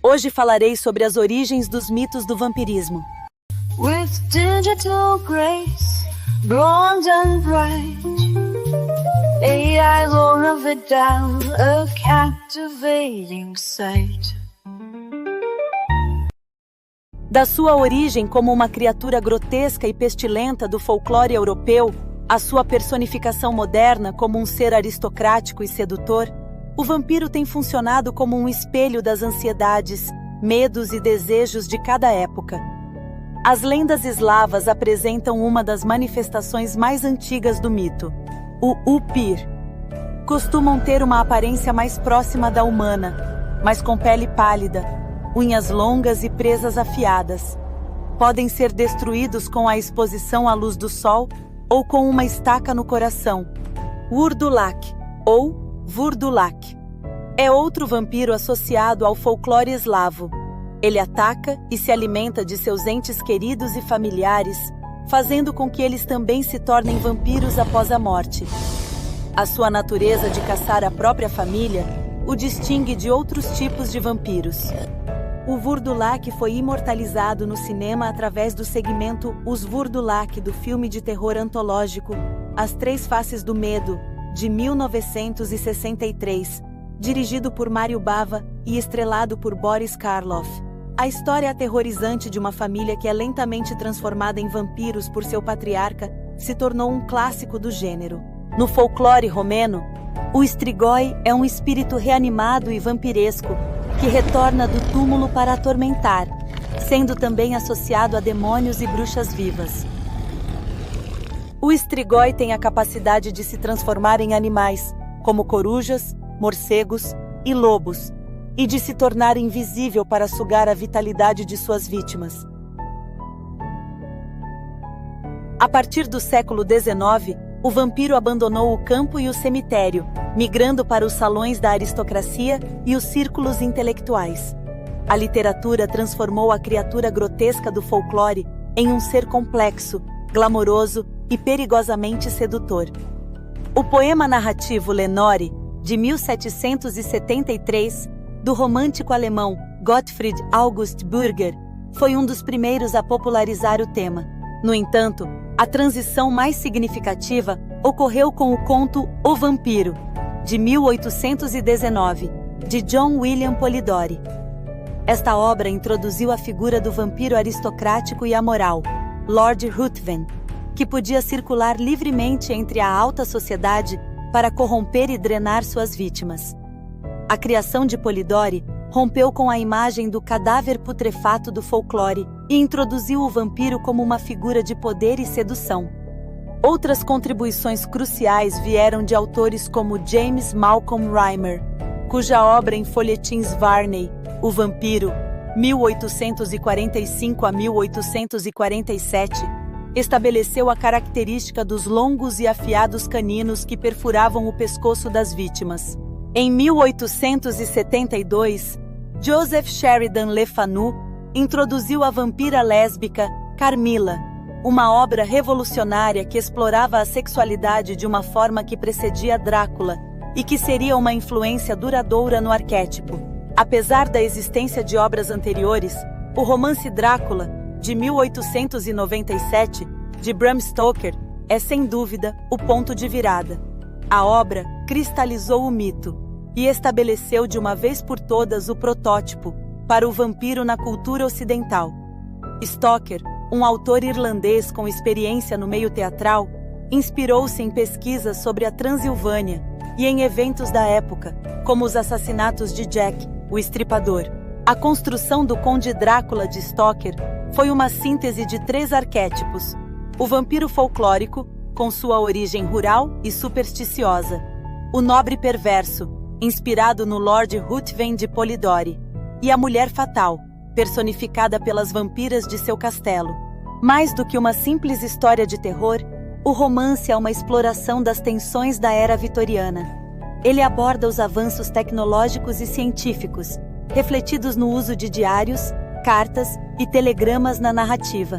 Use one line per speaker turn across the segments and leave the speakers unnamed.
Hoje falarei sobre as origens dos mitos do vampirismo.
With digital grace, bronze and bright, AI lure of it down, a captivating sight.
Da sua origem como uma criatura grotesca e pestilenta do folclore europeu, à sua personificação moderna como um ser aristocrático e sedutor, o vampiro tem funcionado como um espelho das ansiedades, medos e desejos de cada época. As lendas eslavas apresentam uma das manifestações mais antigas do mito, o Upir. Costumam ter uma aparência mais próxima da humana, mas com pele pálida, unhas longas e presas afiadas. Podem ser destruídos com a exposição à luz do sol ou com uma estaca no coração. Wurdulak, ou Vurdulak, é outro vampiro associado ao folclore eslavo. Ele ataca e se alimenta de seus entes queridos e familiares, fazendo com que eles também se tornem vampiros após a morte. A sua natureza de caçar a própria família o distingue de outros tipos de vampiros. O Vurdulak foi imortalizado no cinema através do segmento Os Vurdulak do filme de terror antológico As Três Faces do Medo, de 1963, dirigido por Mario Bava e estrelado por Boris Karloff. A história aterrorizante de uma família que é lentamente transformada em vampiros por seu patriarca se tornou um clássico do gênero. No folclore romeno, o Strigoi é um espírito reanimado e vampiresco que retorna do túmulo para atormentar, sendo também associado a demônios e bruxas vivas. O Strigoi tem a capacidade de se transformar em animais, como corujas, morcegos e lobos, e de se tornar invisível para sugar a vitalidade de suas vítimas. A partir do século XIX, o vampiro abandonou o campo e o cemitério, migrando para os salões da aristocracia e os círculos intelectuais. A literatura transformou a criatura grotesca do folclore em um ser complexo, glamouroso e perigosamente sedutor. O poema narrativo Lenore, de 1773, do romântico alemão Gottfried August Bürger, foi um dos primeiros a popularizar o tema. No entanto, a transição mais significativa ocorreu com o conto O Vampiro, de 1819, de John William Polidori. Esta obra introduziu a figura do vampiro aristocrático e amoral, Lord Ruthven, que podia circular livremente entre a alta sociedade para corromper e drenar suas vítimas. A criação de Polidori rompeu com a imagem do cadáver putrefato do folclore e introduziu o vampiro como uma figura de poder e sedução. Outras contribuições cruciais vieram de autores como James Malcolm Rymer, cuja obra em folhetins Varney, O Vampiro, 1845 a 1847, estabeleceu a característica dos longos e afiados caninos que perfuravam o pescoço das vítimas. Em 1872, Joseph Sheridan Le Fanu introduziu a vampira lésbica Carmilla, uma obra revolucionária que explorava a sexualidade de uma forma que precedia Drácula e que seria uma influência duradoura no arquétipo. Apesar da existência de obras anteriores, o romance Drácula, de 1897, de Bram Stoker, é sem dúvida o ponto de virada. A obra cristalizou o mito e estabeleceu de uma vez por todas o protótipo para o vampiro na cultura ocidental. Stoker, um autor irlandês com experiência no meio teatral, inspirou-se em pesquisas sobre a Transilvânia e em eventos da época, como os assassinatos de Jack, o Estripador. A construção do Conde Drácula de Stoker foi uma síntese de 3 arquétipos: o vampiro folclórico, com sua origem rural e supersticiosa; o nobre perverso, inspirado no Lord Ruthven de Polidori; e a mulher fatal, personificada pelas vampiras de seu castelo. Mais do que uma simples história de terror, o romance é uma exploração das tensões da era vitoriana. Ele aborda os avanços tecnológicos e científicos, refletidos no uso de diários, cartas e telegramas na narrativa,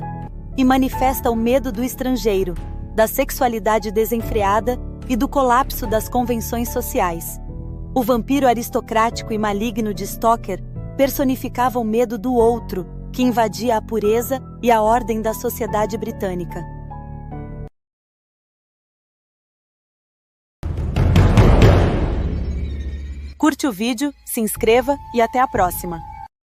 e manifesta o medo do estrangeiro, da sexualidade desenfreada e do colapso das convenções sociais. O vampiro aristocrático e maligno de Stoker personificava o medo do outro, que invadia a pureza e a ordem da sociedade britânica. Curte o vídeo, se inscreva e até a próxima!